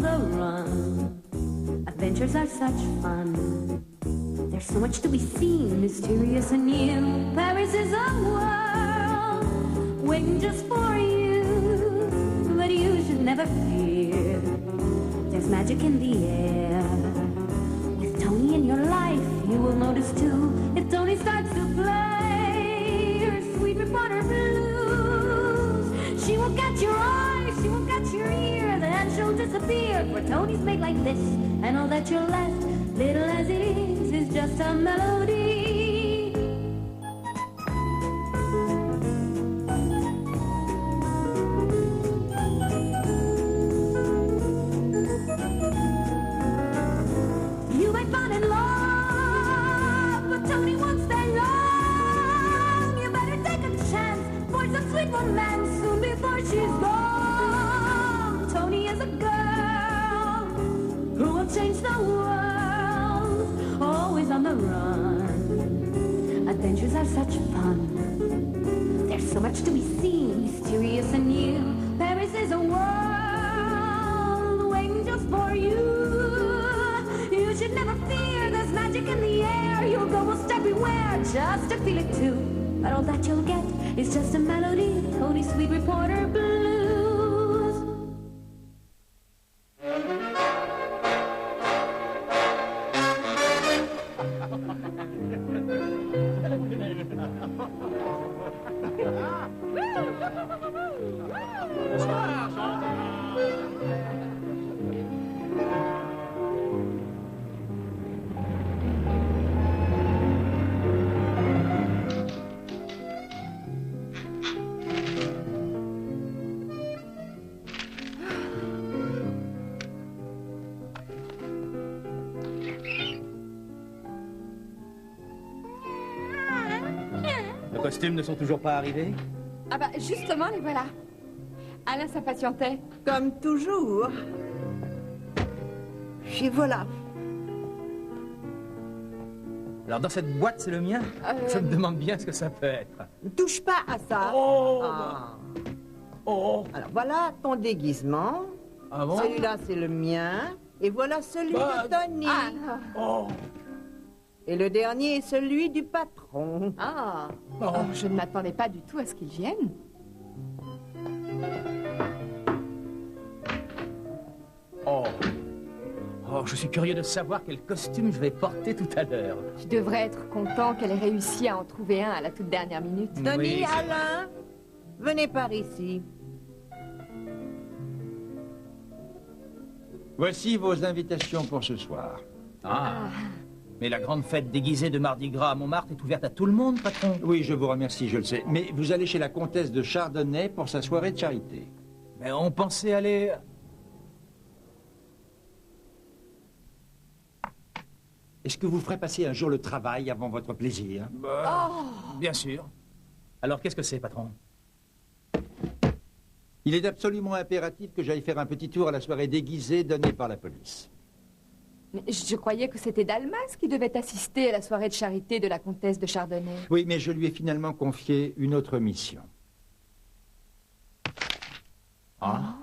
the run. Adventures are such fun. There's so much to be seen, mysterious and new. Paris is a world waiting just for you. But you should never fear. There's magic in the air. With Tony in your life, you will notice too. If Tony starts to play her sweet reporter blues, she will catch your eye, she will catch your ear, then she'll disappear. For Tony's made like this, and all that you're left, little as it is just a melody. You might fall in love, but Tony won't stay long. You better take a chance for some sweet romance soon before she's gone. Tony is a girl who will change the world, always on the run. Adventures are such fun. There's so much to be seen, mysterious and new. Paris is a world waiting just for you. You should never fear, there's magic in the air. You'll go most everywhere just to feel it too. But all that you'll get is just a melody, Tony's sweet reporter blues. Les costumes ne sont toujours pas arrivés? Ah bah justement, les voilà. Alain s'impatientait. Comme toujours. Et voilà. Alors dans cette boîte, c'est le mien? Je me demande bien ce que ça peut être. Ne touche pas à ça. Oh, Ah. oh. Alors voilà ton déguisement. Ah bon? Celui-là, c'est le mien. Et voilà celui de Tony. Oh. Et le dernier est celui du patron. Ah, Oh. je ne m'attendais pas du tout à ce qu'ils viennent. Oh. Oh, je suis curieux de savoir quel costume je vais porter tout à l'heure. Tu devrais être content qu'elle ait réussi à en trouver un à la toute dernière minute. Tony, Oui, c'est- Alain, venez par ici. Voici vos invitations pour ce soir. Ah. Mais la grande fête déguisée de Mardi Gras à Montmartre est ouverte à tout le monde, patron. Oui, je vous remercie, je le sais. Mais vous allez chez la comtesse de Chardonnay pour sa soirée de charité. Mais on pensait aller... Est-ce que vous ferez passer un jour le travail avant votre plaisir? Bien sûr. Alors qu'est-ce que c'est, patron? Il est absolument impératif que j'aille faire un petit tour à la soirée déguisée donnée par la police. Mais je croyais que c'était Dalmas qui devait assister à la soirée de charité de la comtesse de Chardonnay. Oui, mais je lui ai finalement confié une autre mission. Ah.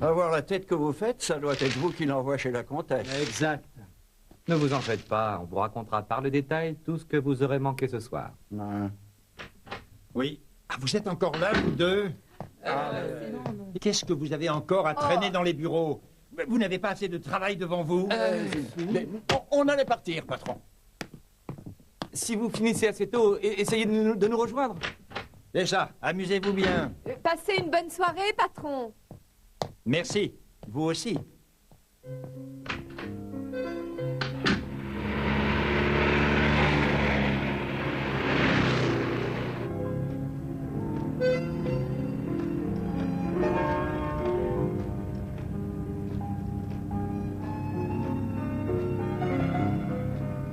Avoir la tête que vous faites, ça doit être vous qui l'envoie chez la comtesse. Exact. Ne vous en faites pas, on vous racontera par le détail tout ce que vous aurez manqué ce soir. Non. Oui. Ah, vous êtes encore là, vous deux? Qu'est-ce que vous avez encore à traîner dans les bureaux? Vous n'avez pas assez de travail devant vous? On allait partir, patron. Si vous finissez assez tôt, essayez de nous rejoindre. Déjà, amusez-vous bien. Passez une bonne soirée, patron. Merci. Vous aussi.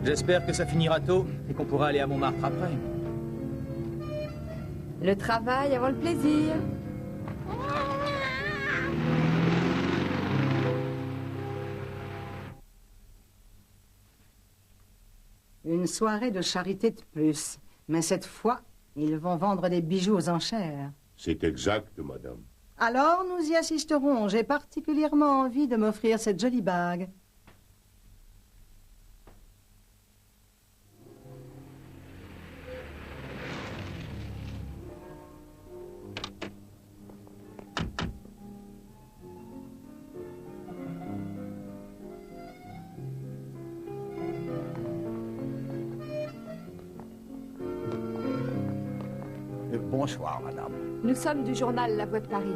J'espère que ça finira tôt et qu'on pourra aller à Montmartre après. Le travail avant le plaisir. Une soirée de charité de plus. Mais cette fois, ils vont vendre des bijoux aux enchères. C'est exact, madame. Alors, nous y assisterons. J'ai particulièrement envie de m'offrir cette jolie bague. Bonsoir, madame. Nous sommes du journal La Voix de Paris.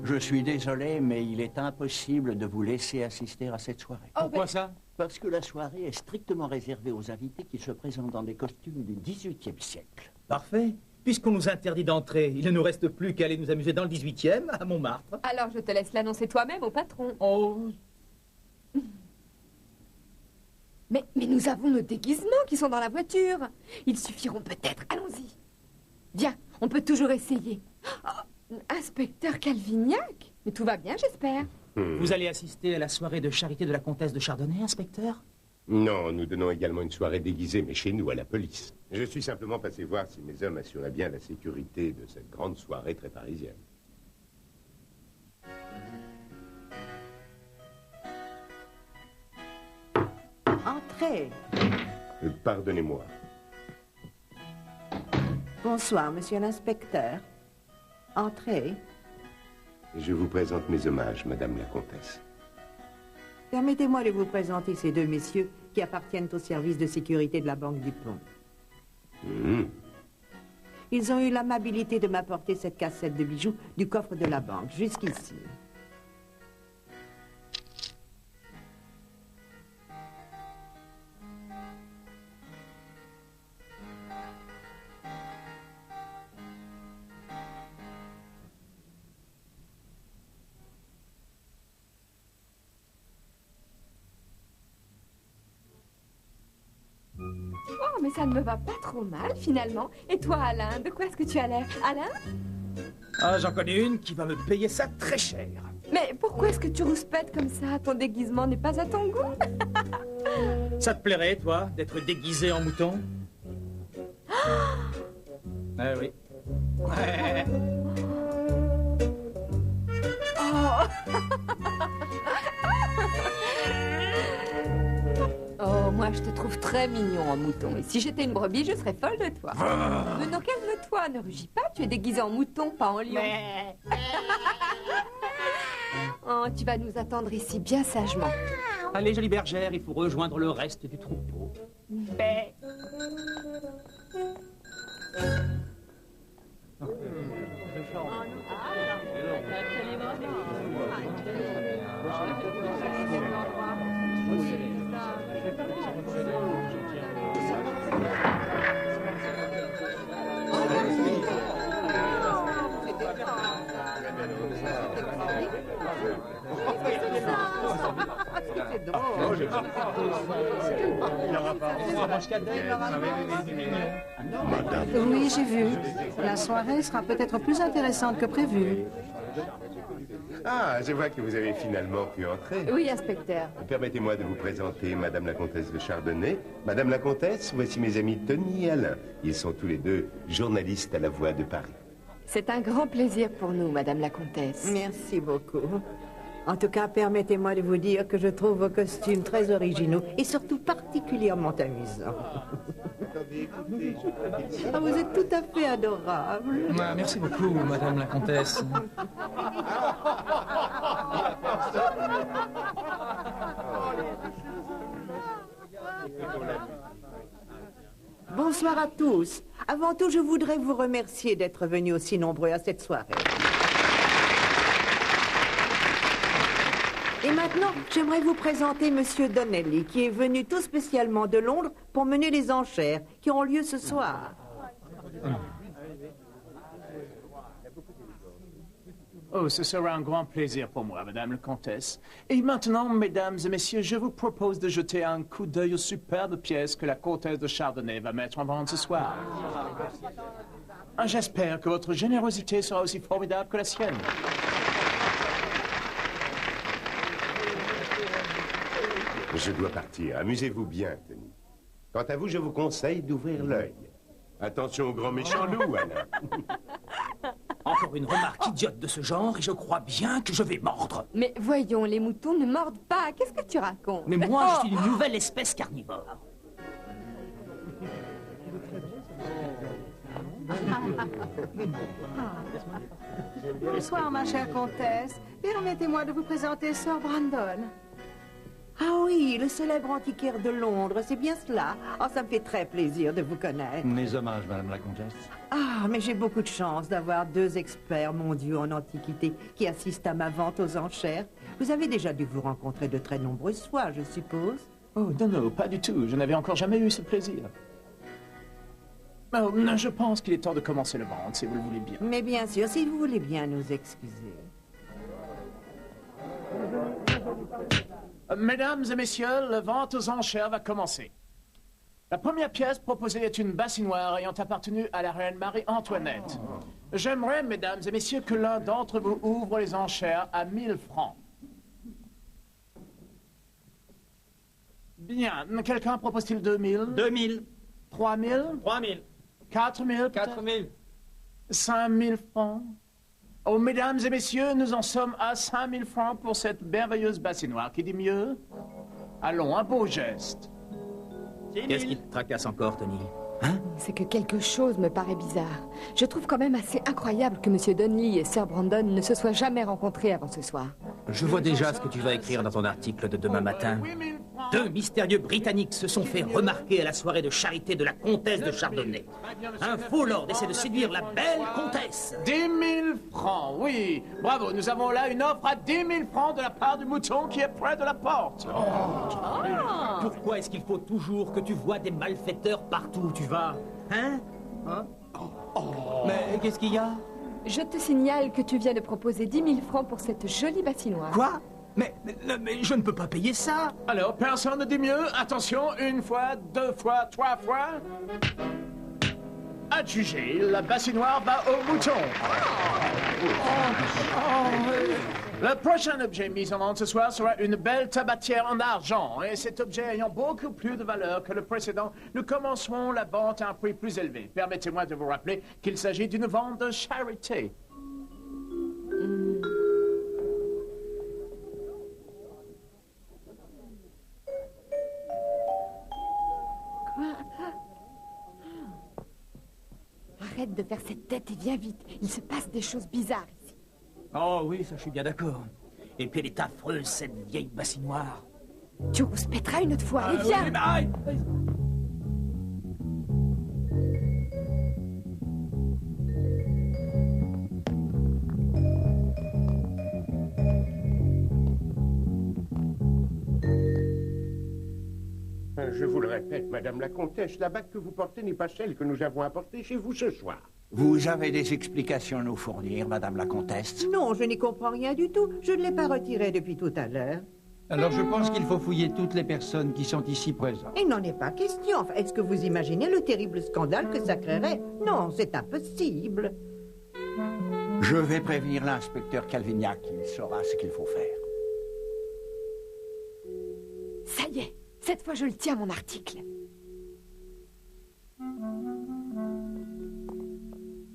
Je suis désolé, mais il est impossible de vous laisser assister à cette soirée. Oh, Pourquoi ça? Parce que la soirée est strictement réservée aux invités qui se présentent dans des costumes du XVIIIe siècle. Parfait. Puisqu'on nous interdit d'entrer, il ne nous reste plus qu'à aller nous amuser dans le 18e, à Montmartre. Alors je te laisse l'annoncer toi-même au patron. Oh, Mais nous avons nos déguisements qui sont dans la voiture. Ils suffiront peut-être. Allons-y. Viens, on peut toujours essayer. Oh, inspecteur Calvignac? Mais tout va bien, j'espère. vous allez assister à la soirée de charité de la comtesse de Chardonnay, inspecteur? Non, nous donnons également une soirée déguisée, mais chez nous, à la police. Je suis simplement passé voir si mes hommes assuraient bien la sécurité de cette grande soirée très parisienne. Entrez. Pardonnez-moi. Bonsoir, monsieur l'inspecteur. Entrez. Je vous présente mes hommages, madame la comtesse. Permettez-moi de vous présenter ces deux messieurs qui appartiennent au service de sécurité de la Banque du Pont. Ils ont eu l'amabilité de m'apporter cette cassette de bijoux du coffre de la banque, jusqu'ici. Oh, mais ça ne me va pas trop mal, finalement. Et toi, Alain, de quoi est-ce que tu as l'air? Alain? Ah, j'en connais une qui va me payer ça très cher. Mais pourquoi est-ce que tu rouspètes comme ça? Ton déguisement n'est pas à ton goût. Ça te plairait, toi, d'être déguisé en mouton? Ah oui. Ouais. Oh, moi, je te trouve très mignon en mouton. Et si j'étais une brebis, je serais folle de toi. Mais non, calme-toi, ne rugis pas. Tu es déguisé en mouton, pas en lion. Oh, tu vas nous attendre ici bien sagement. Allez, jolie bergère, il faut rejoindre le reste du troupeau. Oui, j'ai vu. La soirée sera peut-être plus intéressante que prévu. Ah, je vois que vous avez finalement pu entrer. Oui, inspecteur. Permettez-moi de vous présenter madame la comtesse de Chardonnay. Madame la comtesse, voici mes amis Tony et Alain. Ils sont tous les deux journalistes à la Voix de Paris. C'est un grand plaisir pour nous, Madame la Comtesse. Merci beaucoup. En tout cas, permettez-moi de vous dire que je trouve vos costumes très originaux et surtout particulièrement amusants. Ah, vous êtes tout à fait adorable. Ah, merci beaucoup, Madame la Comtesse. Bonsoir à tous. Avant tout, je voudrais vous remercier d'être venus aussi nombreux à cette soirée. Et maintenant, j'aimerais vous présenter Monsieur Donnelly, qui est venu tout spécialement de Londres pour mener les enchères qui auront lieu ce soir. Oh, ce sera un grand plaisir pour moi, Madame la Comtesse. Et maintenant, Mesdames et Messieurs, je vous propose de jeter un coup d'œil aux superbes pièces que la Comtesse de Chardonnay va mettre en vente ce soir. J'espère que votre générosité sera aussi formidable que la sienne. Je dois partir. Amusez-vous bien, Tony. Quant à vous, je vous conseille d'ouvrir l'œil. Attention au grand méchant loup, Alain. encore une remarque idiote de ce genre et je crois bien que je vais mordre. Mais voyons, les moutons ne mordent pas. Qu'est-ce que tu racontes? Mais moi, Oh. je suis une nouvelle espèce carnivore. Bonsoir, ma chère comtesse. Permettez-moi de vous présenter Sir Brandon. Ah oui, le célèbre antiquaire de Londres, c'est bien cela. Oh, ça me fait très plaisir de vous connaître. Mes hommages, madame la comtesse. Ah, mais j'ai beaucoup de chance d'avoir 2 experts mondiaux en antiquité qui assistent à ma vente aux enchères. Vous avez déjà dû vous rencontrer de très nombreuses fois, je suppose. Oh, non, pas du tout. Je n'avais encore jamais eu ce plaisir. Oh, je pense qu'il est temps de commencer le vente, si vous le voulez bien. Mais bien sûr, si vous voulez bien nous excuser. Mesdames et messieurs, la vente aux enchères va commencer. La première pièce proposée est une bassinoire ayant appartenu à la reine Marie-Antoinette. J'aimerais, mesdames et messieurs, que l'un d'entre vous ouvre les enchères à 1000 francs. Bien. Quelqu'un propose-t-il 2000? 2000. 3000? 3000. 4000? 4000. 5000 francs? Oh, mesdames et messieurs, nous en sommes à 5000 francs pour cette merveilleuse bassinoire. Qui dit mieux? Allons, un beau geste. Qu'est-ce qui te tracasse encore, Tony? C'est que quelque chose me paraît bizarre. Je trouve quand même assez incroyable que M. Donnelly et Sir Brandon ne se soient jamais rencontrés avant ce soir. Je vois déjà ce que tu vas écrire dans ton article de demain matin. 2 mystérieux Britanniques se sont fait remarquer à la soirée de charité de la comtesse de Chardonnay. Un faux lord essaie de séduire la belle comtesse. 10 000 francs, oui. Bravo, nous avons là une offre à 10 000 francs de la part du mouton qui est près de la porte. Pourquoi est-ce qu'il faut toujours que tu vois des malfaiteurs partout où tu vas? Hein? Mais qu'est-ce qu'il y a? Je te signale que tu viens de proposer 10 000 francs pour cette jolie bassinoire. Quoi? Mais je ne peux pas payer ça. Alors, personne ne dit mieux. Attention, 1 fois, 2 fois, 3 fois. Adjugé, la bassinoire va au mouton. Le prochain objet mis en vente ce soir sera une belle tabatière en argent. Et cet objet ayant beaucoup plus de valeur que le précédent, nous commencerons la vente à un prix plus élevé. Permettez-moi de vous rappeler qu'il s'agit d'une vente de charité. Arrête de faire cette tête et viens vite. Il se passe des choses bizarres ici. Oh oui, ça je suis bien d'accord. Et puis elle est affreuse, cette vieille bassinoire. Tu rouspèteras une autre fois. Allez, viens. Oui, mais aïe. Je vous le répète, madame la comtesse, la bague que vous portez n'est pas celle que nous avons apportée chez vous ce soir. Vous avez des explications à nous fournir, madame la comtesse? Non, je n'y comprends rien du tout. Je ne l'ai pas retiré depuis tout à l'heure. Alors je pense qu'il faut fouiller toutes les personnes qui sont ici présentes. Il n'en est pas question. Enfin, est-ce que vous imaginez le terrible scandale que ça créerait? Non, c'est impossible. Je vais prévenir l'inspecteur Calvignac. Il saura ce qu'il faut faire. Ça y est. Cette fois, je le tiens, mon article.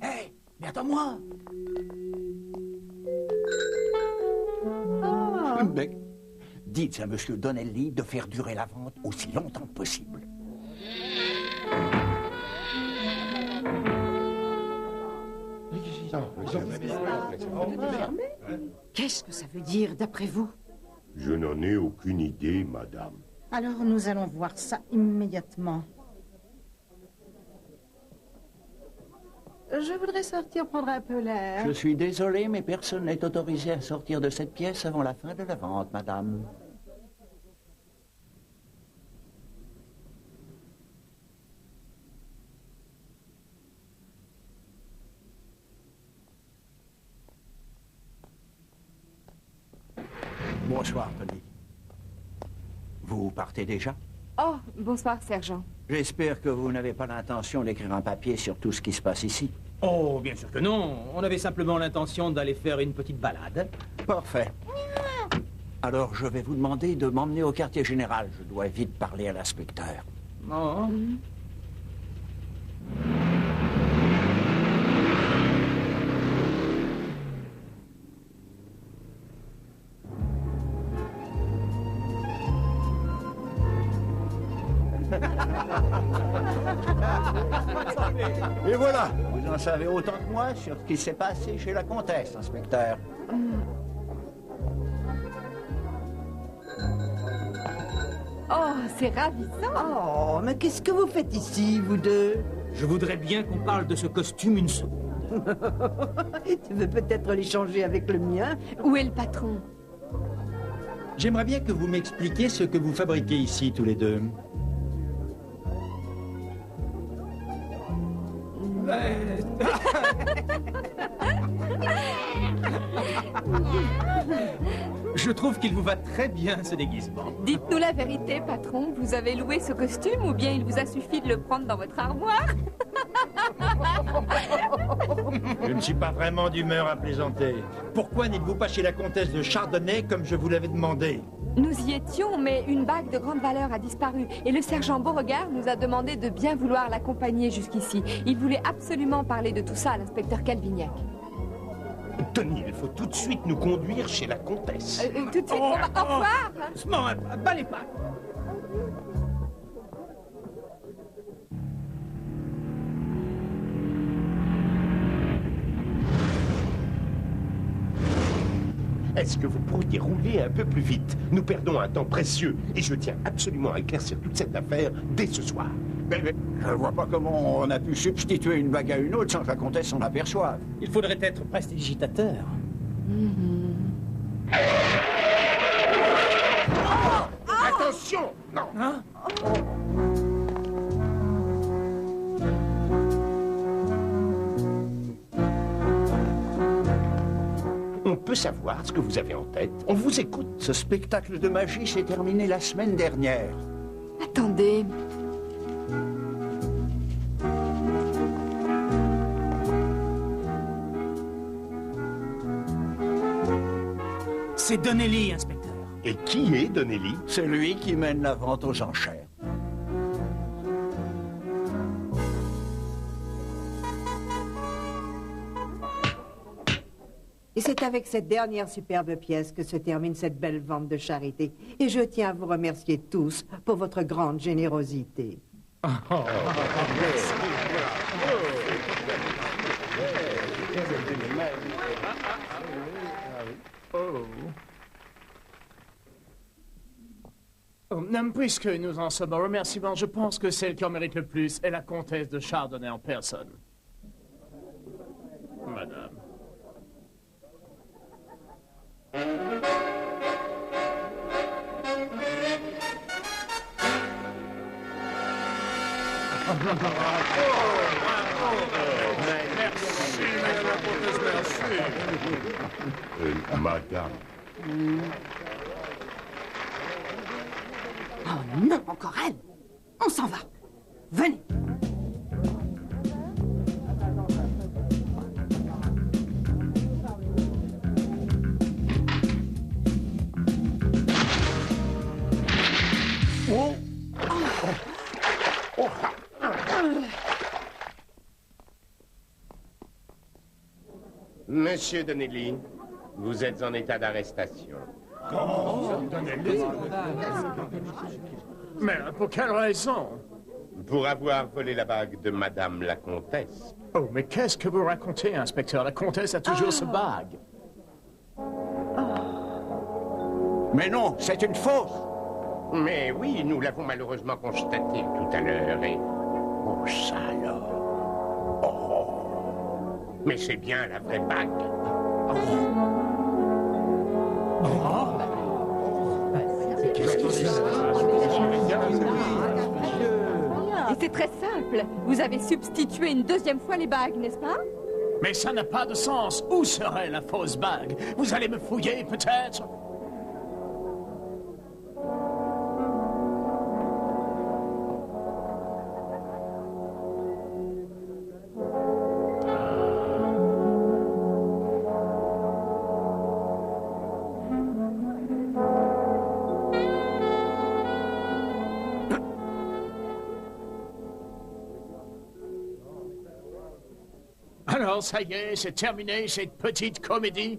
Hé, mais attends-moi. Mais dites à monsieur Donnelly de faire durer la vente aussi longtemps que possible. Qu'est-ce que ça veut dire, d'après vous? Je n'en ai aucune idée, madame. Alors, nous allons voir ça immédiatement. Je voudrais sortir prendre un peu l'air. Je suis désolé, mais personne n'est autorisé à sortir de cette pièce avant la fin de la vente, madame. Bonsoir, Tony. Vous partez déjà? Oh, bonsoir, sergent. J'espère que vous n'avez pas l'intention d'écrire un papier sur tout ce qui se passe ici. Oh, bien sûr que non. On avait simplement l'intention d'aller faire une petite balade. Parfait. Alors, je vais vous demander de m'emmener au quartier général. Je dois vite parler à l'inspecteur. Oh. Et voilà, vous en savez autant que moi sur ce qui s'est passé chez la comtesse, inspecteur. Oh, c'est ravissant. Oh, mais qu'est-ce que vous faites ici, vous deux? Je voudrais bien qu'on parle de ce costume une seconde. Tu veux peut-être l'échanger avec le mien? Où est le patron? J'aimerais bien que vous m'expliquiez ce que vous fabriquez ici, tous les deux. Je trouve qu'il vous va très bien, ce déguisement. Dites-nous la vérité, patron. Vous avez loué ce costume ou bien il vous a suffi de le prendre dans votre armoire? Je ne suis pas vraiment d'humeur à plaisanter. Pourquoi n'êtes-vous pas chez la comtesse de Chardonnay comme je vous l'avais demandé? Nous y étions, mais une bague de grande valeur a disparu. Et le sergent Beauregard nous a demandé de bien vouloir l'accompagner jusqu'ici. Il voulait absolument parler de tout ça à l'inspecteur Calvignac. Tony, il faut tout de suite nous conduire chez la comtesse. Tout de suite, au revoir. Doucement, bas les pas. Est-ce que vous pourriez rouler un peu plus vite? Nous perdons un temps précieux et je tiens absolument à éclaircir toute cette affaire dès ce soir. Mais je ne vois pas comment on a pu substituer une bague à une autre sans que la comtesse s'en aperçoive. Il faudrait être prestidigitateur. Attention! Non! Hein? On peut savoir ce que vous avez en tête? On vous écoute. Ce spectacle de magie s'est terminé la semaine dernière. Attendez. C'est Donnelly, inspecteur. Et qui est Donnelly? C'est lui qui mène la vente aux enchères. Et c'est avec cette dernière superbe pièce que se termine cette belle vente de charité. Et je tiens à vous remercier tous pour votre grande générosité. Puisque nous en sommes au remerciement, je pense que celle qui en mérite le plus est la comtesse de Chardonnay en personne. Madame. Merci, madame la comtesse, merci. Madame. Oh non, encore elle. On s'en va. Venez. Monsieur Donnelly, vous êtes en état d'arrestation. Mais pour quelle raison? Pour avoir volé la bague de madame la comtesse. Oh, mais qu'est-ce que vous racontez, inspecteur? La comtesse a toujours ce bague. Mais non, c'est une fausse. Mais oui, nous l'avons malheureusement constaté tout à l'heure et... Oh, ça alors. Oh. Mais c'est bien la vraie bague. Et c'est très simple. Vous avez substitué une deuxième fois les bagues, n'est-ce pas? Mais ça n'a pas de sens. Où serait la fausse bague? Vous allez me fouiller, peut-être? Alors, ça y est, c'est terminé, cette petite comédie.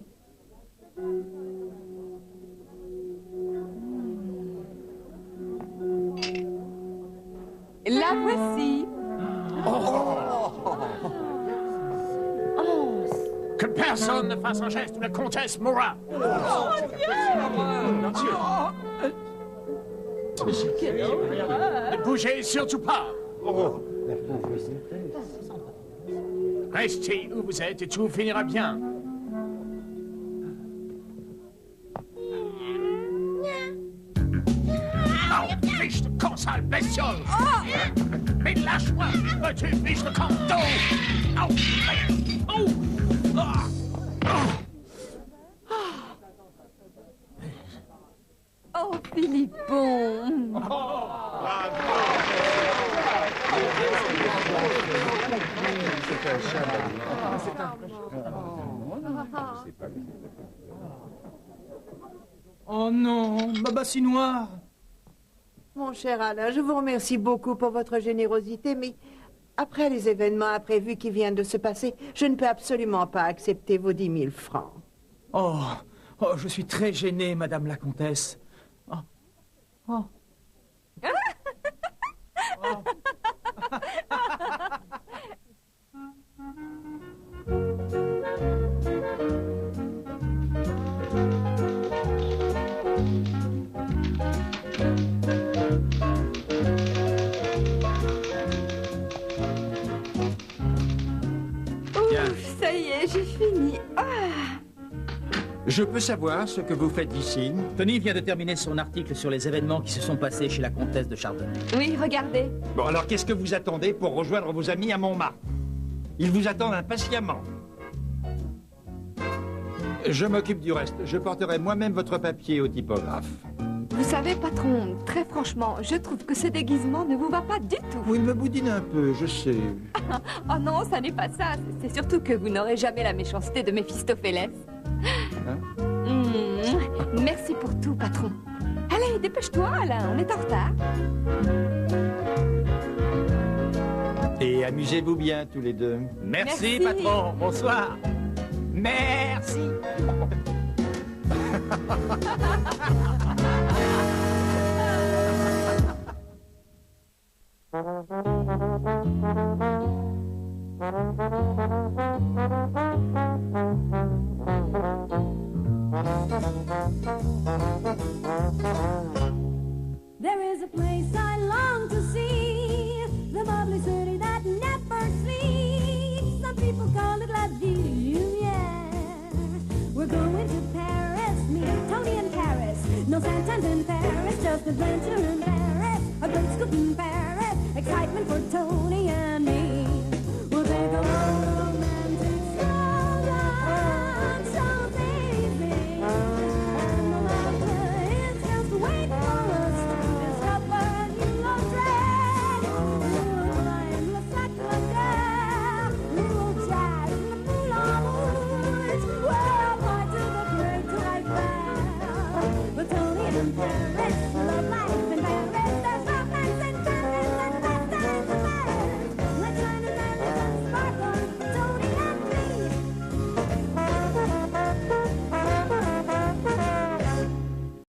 personne ne fasse un geste ou la comtesse mourra. Ne bougez surtout pas. Restez où vous êtes et tout finira bien. Oh, fiche de camp, sale bestiole! Mais lâche-moi! Tu fiche de camp! Oh! Oh! Oh, Philippon. Oh non, ma bassinoire. Mon cher Alain, je vous remercie beaucoup pour votre générosité, mais après les événements imprévus qui viennent de se passer, je ne peux absolument pas accepter vos 10 000 francs. Oh, je suis très gêné, Madame la Comtesse. Oh. Oh. Ouf, ça y est, j'ai fini. Ah. Je peux savoir ce que vous faites ici? Tony vient de terminer son article sur les événements qui se sont passés chez la comtesse de Chardonnay. Oui, regardez. Bon, alors qu'est-ce que vous attendez pour rejoindre vos amis à Montmartre? Ils vous attendent impatiemment. Je m'occupe du reste. Je porterai moi-même votre papier au typographe. Vous savez, patron, très franchement, je trouve que ce déguisement ne vous va pas du tout. Vous me boudinez un peu, je sais. Oh non, ça n'est pas ça. C'est surtout que vous n'aurez jamais la méchanceté de Méphistophélès. Merci pour tout, patron. Allez, dépêche-toi, Alain, on est en retard. Et amusez-vous bien tous les deux. Merci, patron. Bonsoir. Merci. There is a place I long to see, the lovely city that never sleeps. Some people call it La Lumière. We're going to Paris, me and Tony in Paris. No Santa's in Paris, just adventure in Paris. A great scoop in Paris, excitement for Tony and me. We'll take a romantic stroll down Champs-Élysées, and the laughter is just waiting for us to discover a new address. We'll climb the Sacré-Cœur, we will jazz in the Moulin Rouge, we'll fly to the Great Eiffel. But Tony in Paris